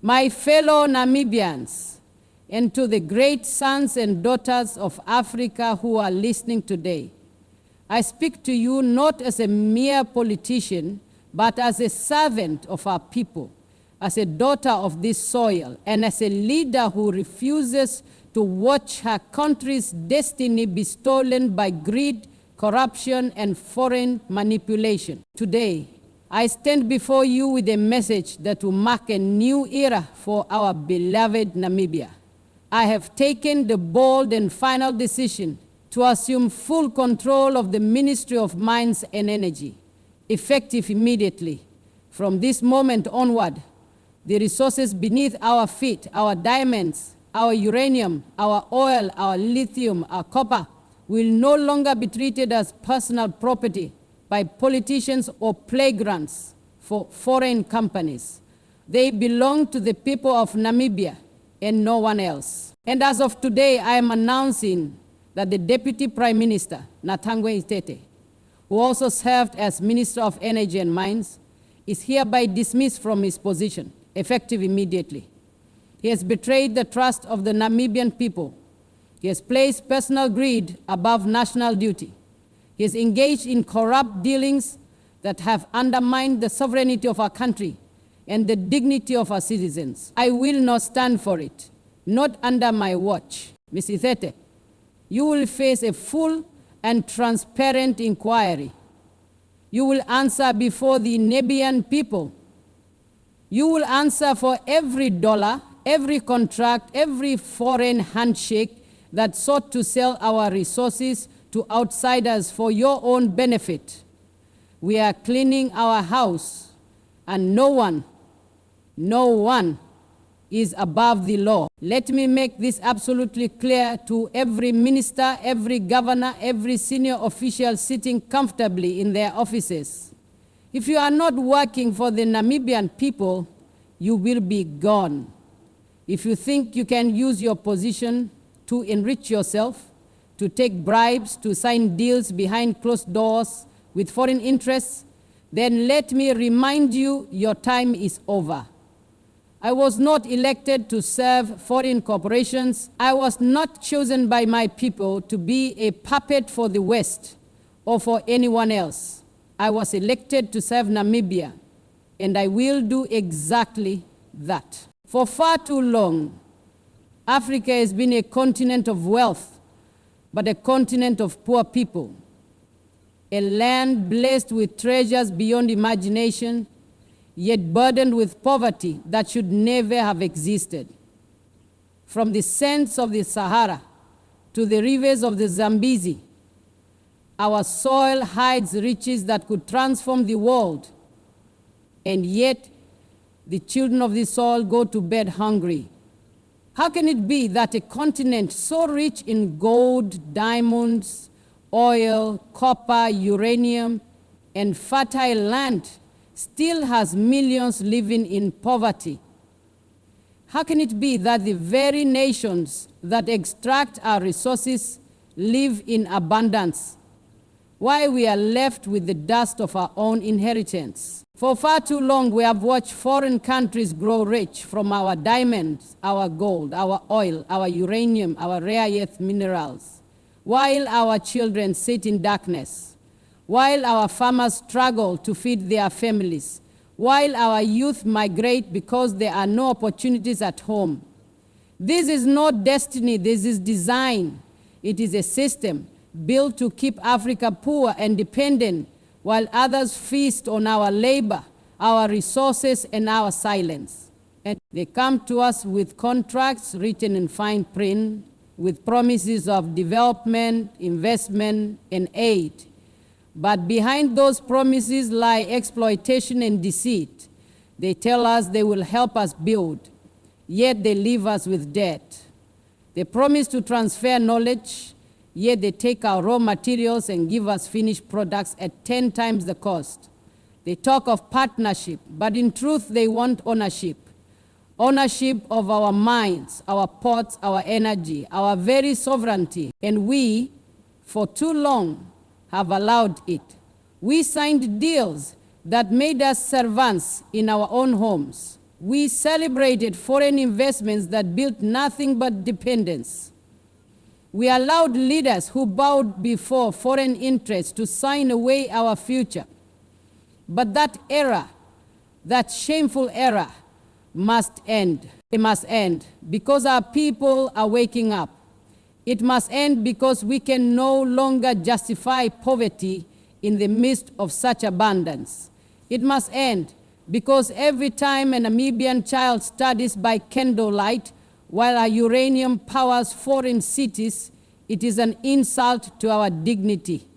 My fellow Namibians, and to the great sons and daughters of Africa who are listening today, I speak to you not as a mere politician, but as a servant of our people, as a daughter of this soil, and as a leader who refuses to watch her country's destiny be stolen by greed, corruption, and foreign manipulation. Today, I stand before you with a message that will mark a new era for our beloved Namibia. I have taken the bold and final decision to assume full control of the Ministry of Mines and Energy, effective immediately. From this moment onward, the resources beneath our feet, our diamonds, our uranium, our oil, our lithium, our copper, will no longer be treated as personal property by politicians or playgrounds for foreign companies. They belong to the people of Namibia and no one else. And as of today, I am announcing that the Deputy Prime Minister, Natangwe Itete, who also served as Minister of Energy and Mines, is hereby dismissed from his position, effective immediately. He has betrayed the trust of the Namibian people. He has placed personal greed above national duty. He has engaged in corrupt dealings that have undermined the sovereignty of our country and the dignity of our citizens. I will not stand for it, not under my watch. Ms. Itete, you will face a full and transparent inquiry. You will answer before the Namibian people. You will answer for every dollar, every contract, every foreign handshake that sought to sell our resources to outsiders for your own benefit. We are cleaning our house, and no one is above the law. Let me make this absolutely clear to every minister, every governor, every senior official sitting comfortably in their offices. If you are not working for the Namibian people, you will be gone. If you think you can use your position to enrich yourself, to take bribes, to sign deals behind closed doors with foreign interests, then let me remind you, your time is over. I was not elected to serve foreign corporations. I was not chosen by my people to be a puppet for the West or for anyone else. I was elected to serve Namibia, and I will do exactly that. For far too long, Africa has been a continent of wealth, but a continent of poor people. A land blessed with treasures beyond imagination, yet burdened with poverty that should never have existed. From the sands of the Sahara to the rivers of the Zambezi, our soil hides riches that could transform the world, and yet the children of this soil go to bed hungry. How can it be that a continent so rich in gold, diamonds, oil, copper, uranium, and fertile land still has millions living in poverty? How can it be that the very nations that extract our resources live in abundance, while we are left with the dust of our own inheritance? For far too long, we have watched foreign countries grow rich from our diamonds, our gold, our oil, our uranium, our rare earth minerals, while our children sit in darkness, while our farmers struggle to feed their families, while our youth migrate because there are no opportunities at home. This is not destiny, this is design. It is a system built to keep Africa poor and dependent, while others feast on our labor, our resources, and our silence. And they come to us with contracts written in fine print, with promises of development, investment, and aid. But behind those promises lie exploitation and deceit. They tell us they will help us build, yet they leave us with debt. They promise to transfer knowledge, yet they take our raw materials and give us finished products at 10 times the cost. They talk of partnership, but in truth they want ownership. Ownership of our mines, our ports, our energy, our very sovereignty. And we, for too long, have allowed it. We signed deals that made us servants in our own homes. We celebrated foreign investments that built nothing but dependence. We allowed leaders who bowed before foreign interests to sign away our future. But that era, that shameful era, must end. It must end because our people are waking up. It must end because we can no longer justify poverty in the midst of such abundance. It must end because every time a Namibian child studies by candlelight while our uranium powers foreign cities, it is an insult to our dignity.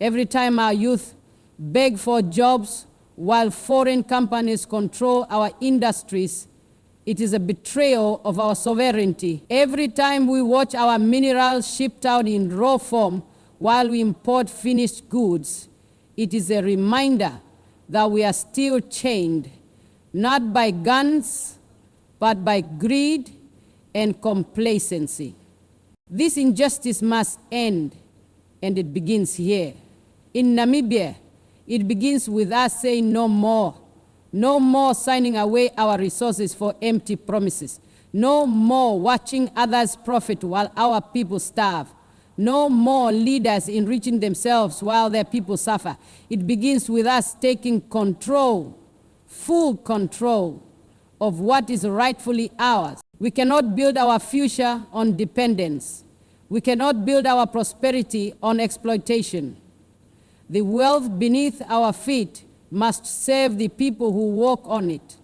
Every time our youth beg for jobs while foreign companies control our industries, it is a betrayal of our sovereignty. Every time we watch our minerals shipped out in raw form while we import finished goods, it is a reminder that we are still chained, not by guns, but by greed and complacency. This injustice must end, and it begins here. In Namibia, it begins with us saying no more. No more signing away our resources for empty promises. No more watching others profit while our people starve. No more leaders enriching themselves while their people suffer. It begins with us taking control, full control of what is rightfully ours. We cannot build our future on dependence. We cannot build our prosperity on exploitation. The wealth beneath our feet must serve the people who walk on it,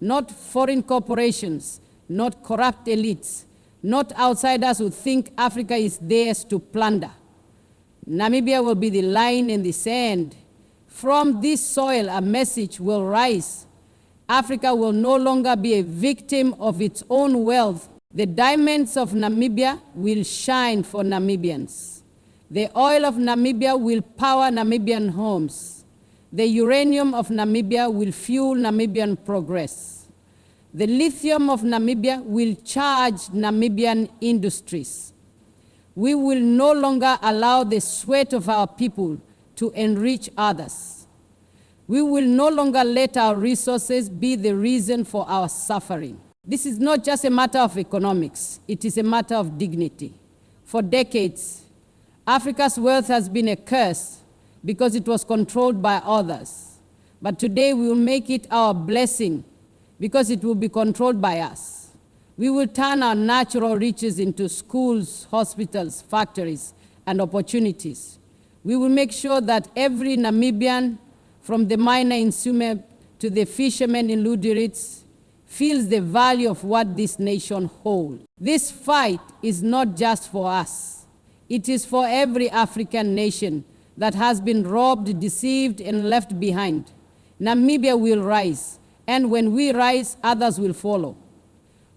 not foreign corporations, not corrupt elites, not outsiders who think Africa is theirs to plunder. Namibia will be the line in the sand. From this soil, a message will rise. Africa will no longer be a victim of its own wealth. The diamonds of Namibia will shine for Namibians. The oil of Namibia will power Namibian homes. The uranium of Namibia will fuel Namibian progress. The lithium of Namibia will charge Namibian industries. We will no longer allow the sweat of our people to enrich others. We will no longer let our resources be the reason for our suffering. This is not just a matter of economics, it is a matter of dignity. For decades, Africa's wealth has been a curse because it was controlled by others. But today we will make it our blessing because it will be controlled by us. We will turn our natural riches into schools, hospitals, factories, and opportunities. We will make sure that every Namibian, from the miner in Sume to the fisherman in Luderitz, feels the value of what this nation holds. This fight is not just for us. It is for every African nation that has been robbed, deceived, and left behind. Namibia will rise, and when we rise, others will follow.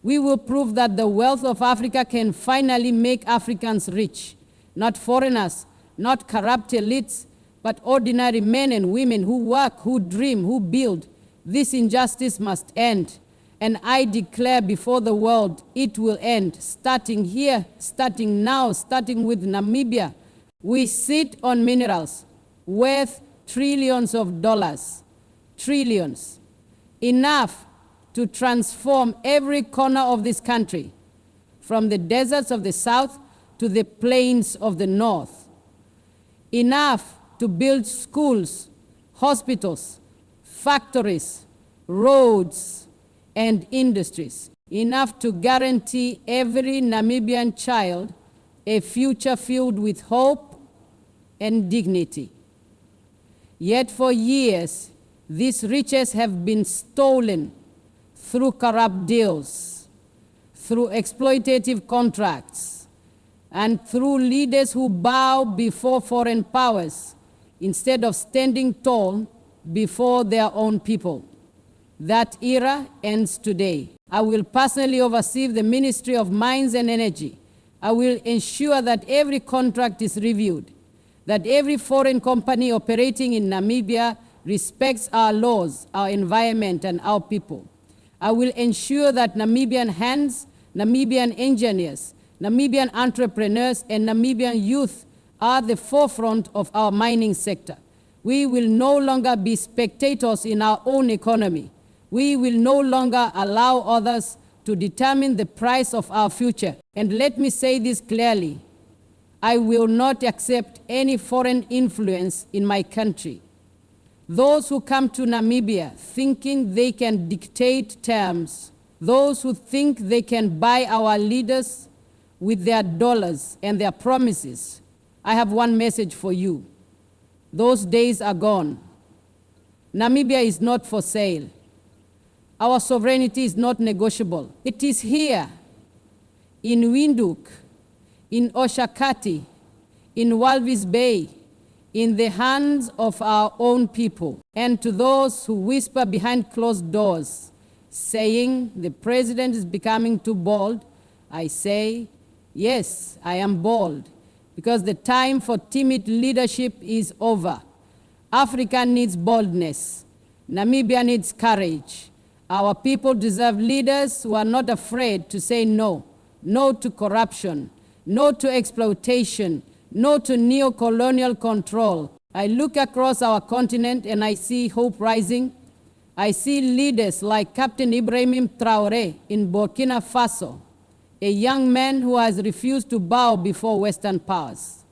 We will prove that the wealth of Africa can finally make Africans rich, not foreigners, not corrupt elites, but ordinary men and women who work, who dream, who build. This injustice must end, and I declare before the world it will end, starting here, starting now, starting with Namibia. We sit on minerals worth trillions of dollars, trillions, enough to transform every corner of this country, from the deserts of the south to the plains of the north, enough to build schools, hospitals, factories, roads, and industries, enough to guarantee every Namibian child a future filled with hope and dignity. Yet for years, these riches have been stolen through corrupt deals, through exploitative contracts, and through leaders who bow before foreign powers instead of standing tall before their own people. That era ends today. I will personally oversee the Ministry of Mines and Energy. I will ensure that every contract is reviewed, that every foreign company operating in Namibia respects our laws, our environment, and our people. I will ensure that Namibian hands, Namibian engineers, Namibian entrepreneurs, and Namibian youth are the forefront of our mining sector. We will no longer be spectators in our own economy, We will no longer allow others to determine the price of our future. And let me say this clearly. I will not accept any foreign influence in my country. Those who come to Namibia thinking they can dictate terms, those who think they can buy our leaders with their dollars and their promises, I have one message for you. Those days are gone. Namibia is not for sale. Our sovereignty is not negotiable. It is here, in Windhoek, in Oshakati, in Walvis Bay, in the hands of our own people. And to those who whisper behind closed doors, saying the president is becoming too bold, I say, yes, I am bold, because the time for timid leadership is over. Africa needs boldness. Namibia needs courage. Our people deserve leaders who are not afraid to say no. No to corruption. No to exploitation. No to neo-colonial control. I look across our continent and I see hope rising. I see leaders like Captain Ibrahim Traoré in Burkina Faso, a young man who has refused to bow before Western powers,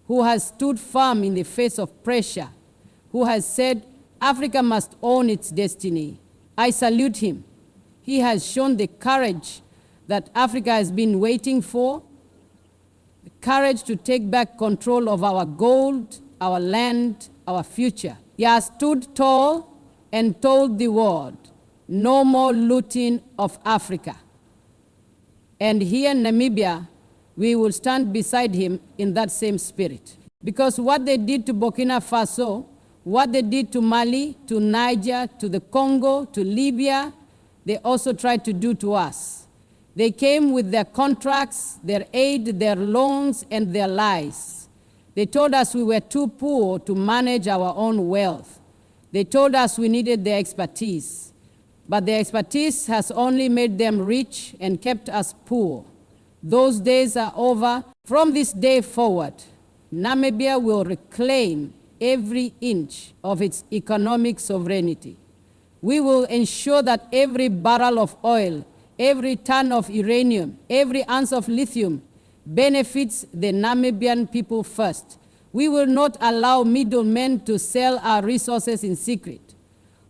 who has stood firm in the face of pressure, who has said Africa must own its destiny. I salute him. He has shown the courage that Africa has been waiting for, the courage to take back control of our gold, our land, our future. He has stood tall and told the world, no more looting of Africa. And here in Namibia, we will stand beside him in that same spirit. Because what they did to Burkina Faso, what they did to Mali, to Niger, to the Congo, to Libya, they also tried to do to us. They came with their contracts, their aid, their loans, and their lies. They told us we were too poor to manage our own wealth. They told us we needed their expertise. But their expertise has only made them rich and kept us poor. Those days are over. From this day forward, Namibia will reclaim every inch of its economic sovereignty. We will ensure that every barrel of oil, every ton of uranium, every ounce of lithium benefits the Namibian people first. We will not allow middlemen to sell our resources in secret.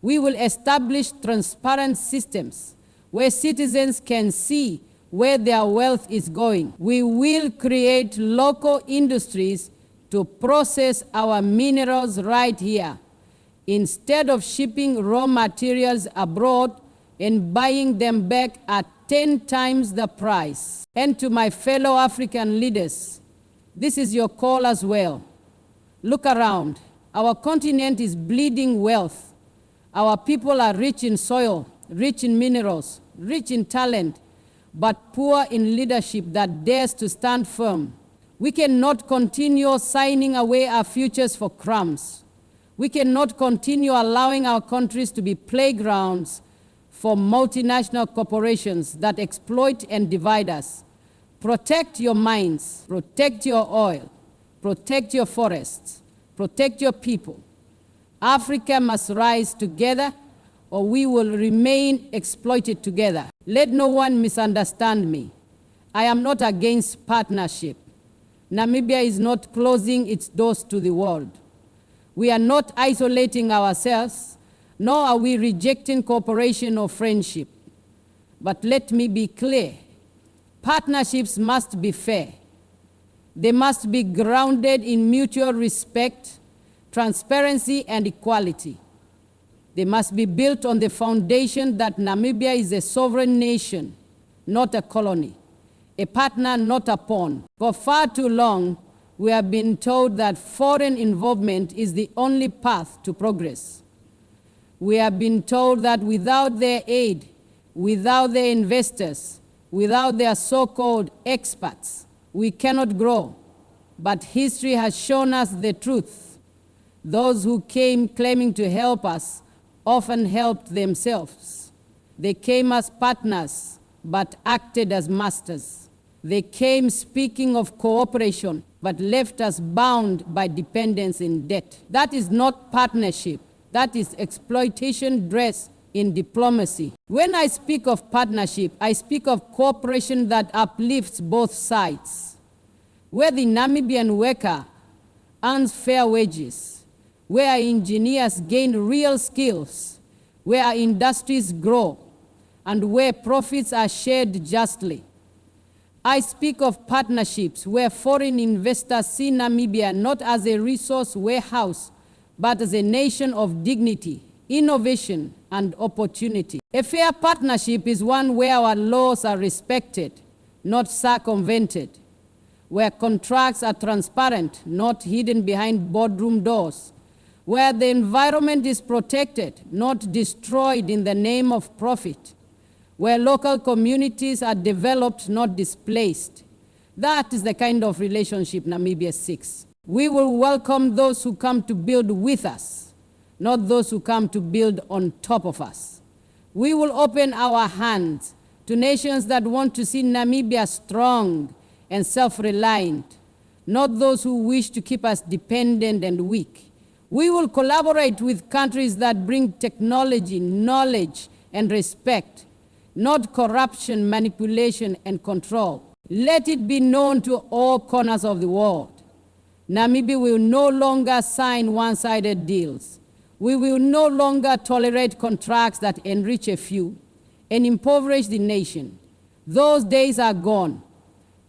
We will establish transparent systems where citizens can see where their wealth is going. We will create local industries to process our minerals right here, instead of shipping raw materials abroad and buying them back at 10 times the price. And to my fellow African leaders, this is your call as well. Look around. Our continent is bleeding wealth. Our people are rich in soil, rich in minerals, rich in talent, but poor in leadership that dares to stand firm. We cannot continue signing away our futures for crumbs. We cannot continue allowing our countries to be playgrounds for multinational corporations that exploit and divide us. Protect your mines, protect your oil, protect your forests, protect your people. Africa must rise together, or we will remain exploited together. Let no one misunderstand me. I am not against partnership. Namibia is not closing its doors to the world. We are not isolating ourselves, nor are we rejecting cooperation or friendship. But let me be clear. Partnerships must be fair. They must be grounded in mutual respect, transparency, and equality. They must be built on the foundation that Namibia is a sovereign nation, not a colony, a partner, not a pawn. For far too long, we have been told that foreign involvement is the only path to progress. We have been told that without their aid, without their investors, without their so-called experts, we cannot grow. But history has shown us the truth. Those who came claiming to help us often helped themselves. They came as partners, but acted as masters. They came speaking of cooperation, but left us bound by dependence in debt. That is not partnership. That is exploitation dressed in diplomacy. When I speak of partnership, I speak of cooperation that uplifts both sides, where the Namibian worker earns fair wages, where our engineers gain real skills, where our industries grow, and where profits are shared justly. I speak of partnerships where foreign investors see Namibia not as a resource warehouse, but as a nation of dignity, innovation, and opportunity. A fair partnership is one where our laws are respected, not circumvented, where contracts are transparent, not hidden behind boardroom doors, where the environment is protected, not destroyed in the name of profit, where local communities are developed, not displaced. That is the kind of relationship Namibia seeks. We will welcome those who come to build with us, not those who come to build on top of us. We will open our hands to nations that want to see Namibia strong and self-reliant, not those who wish to keep us dependent and weak. We will collaborate with countries that bring technology, knowledge, and respect, not corruption, manipulation, and control. Let it be known to all corners of the world. Namibia will no longer sign one-sided deals. We will no longer tolerate contracts that enrich a few and impoverish the nation. Those days are gone.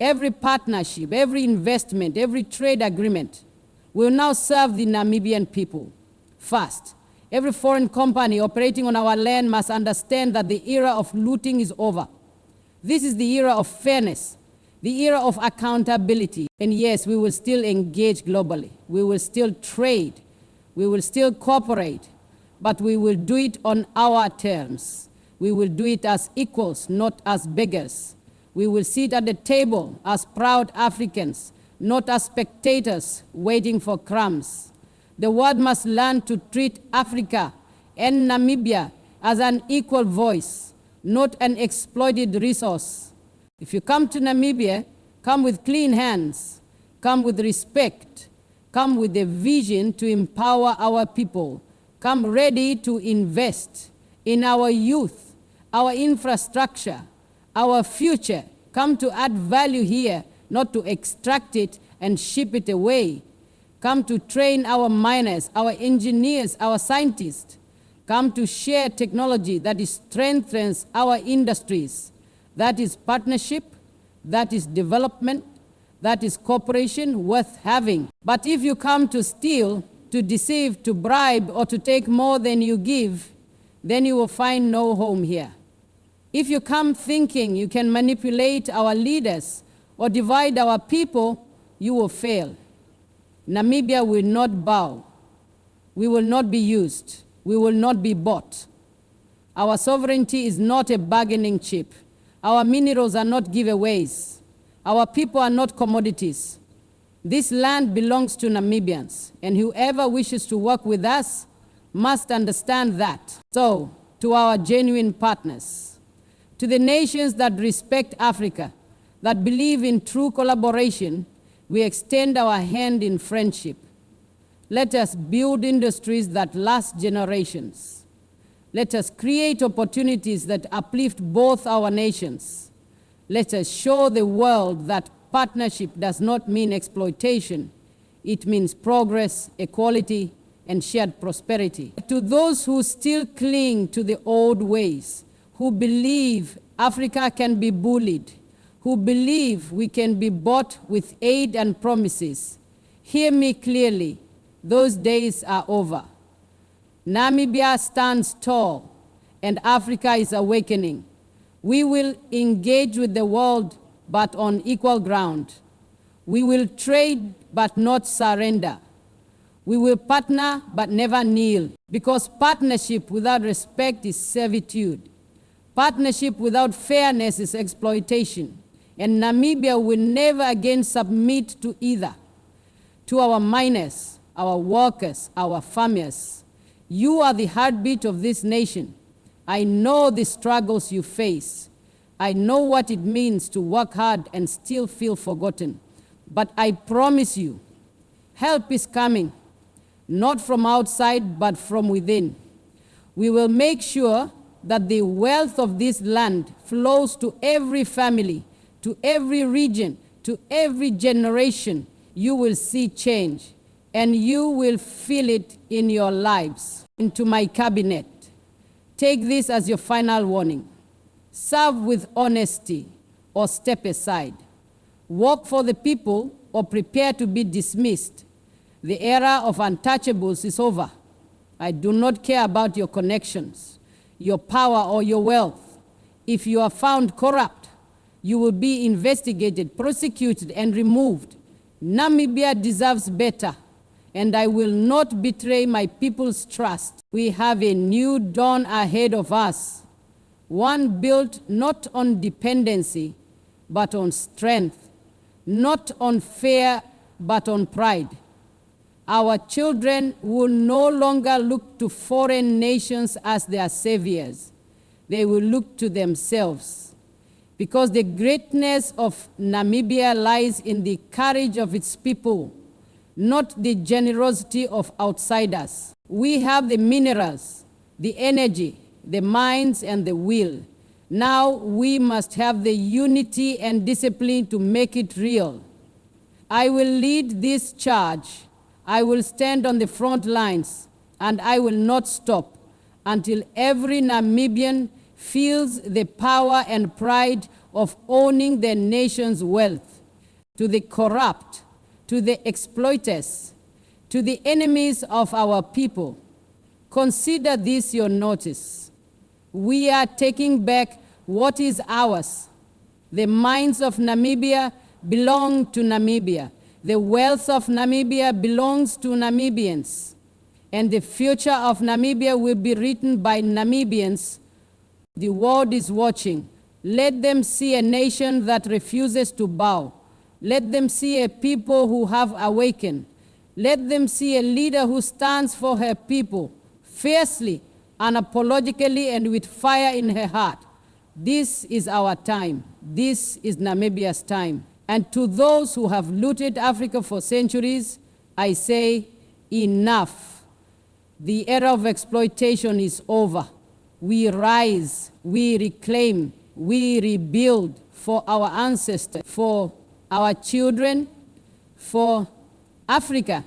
Every partnership, every investment, every trade agreement will now serve the Namibian people. First, every foreign company operating on our land must understand that the era of looting is over. This is the era of fairness, the era of accountability. And yes, we will still engage globally. We will still trade. We will still cooperate. But we will do it on our terms. We will do it as equals, not as beggars. We will sit at the table as proud Africans, not as spectators waiting for crumbs. The world must learn to treat Africa and Namibia as an equal voice, not an exploited resource. If you come to Namibia, come with clean hands, come with respect, come with a vision to empower our people, come ready to invest in our youth, our infrastructure, our future. Come to add value here, not to extract it and ship it away. Come to train our miners, our engineers, our scientists. Come to share technology that strengthens our industries. That is partnership, that is development, that is cooperation worth having. But if you come to steal, to deceive, to bribe, or to take more than you give, then you will find no home here. If you come thinking you can manipulate our leaders or divide our people, you will fail. Namibia will not bow. We will not be used. We will not be bought. Our sovereignty is not a bargaining chip. Our minerals are not giveaways. Our people are not commodities. This land belongs to Namibians, and whoever wishes to work with us must understand that. So, to our genuine partners, to the nations that respect Africa, that believe in true collaboration, we extend our hand in friendship. Let us build industries that last generations. Let us create opportunities that uplift both our nations. Let us show the world that partnership does not mean exploitation. It means progress, equality, and shared prosperity. To those who still cling to the old ways, who believe Africa can be bullied, who believe we can be bought with aid and promises, hear me clearly. Those days are over. Namibia stands tall, and Africa is awakening. We will engage with the world, but on equal ground. We will trade, but not surrender. We will partner, but never kneel, because partnership without respect is servitude. Partnership without fairness is exploitation, and Namibia will never again submit to either. To our miners, our workers, our farmers, you are the heartbeat of this nation. I know the struggles you face. I know what it means to work hard and still feel forgotten. But I promise you, help is coming, not from outside, but from within. We will make sure that the wealth of this land flows to every family, to every region, to every generation. You will see change, and you will feel it in your lives. Into my cabinet, take this as your final warning. Serve with honesty or step aside. Work for the people or prepare to be dismissed. The era of untouchables is over. I do not care about your connections, your power, or your wealth. If you are found corrupt, you will be investigated, prosecuted, and removed. Namibia deserves better, and I will not betray my people's trust. We have a new dawn ahead of us, one built not on dependency, but on strength, not on fear, but on pride. Our children will no longer look to foreign nations as their saviors. They will look to themselves, because the greatness of Namibia lies in the courage of its people, not the generosity of outsiders. We have the minerals, the energy, the minds, and the will. Now we must have the unity and discipline to make it real. I will lead this charge. I will stand on the front lines, and I will not stop until every Namibian feels the power and pride of owning their nation's wealth. To the corrupt, to the exploiters, to the enemies of our people, consider this your notice. We are taking back what is ours. The mines of Namibia belong to Namibia. The wealth of Namibia belongs to Namibians. And the future of Namibia will be written by Namibians. The world is watching. Let them see a nation that refuses to bow. Let them see a people who have awakened. Let them see a leader who stands for her people, fiercely, unapologetically, and with fire in her heart. This is our time. This is Namibia's time. And to those who have looted Africa for centuries, I say, enough. The era of exploitation is over. We rise, we reclaim, we rebuild for our ancestors, for our children, for Africa.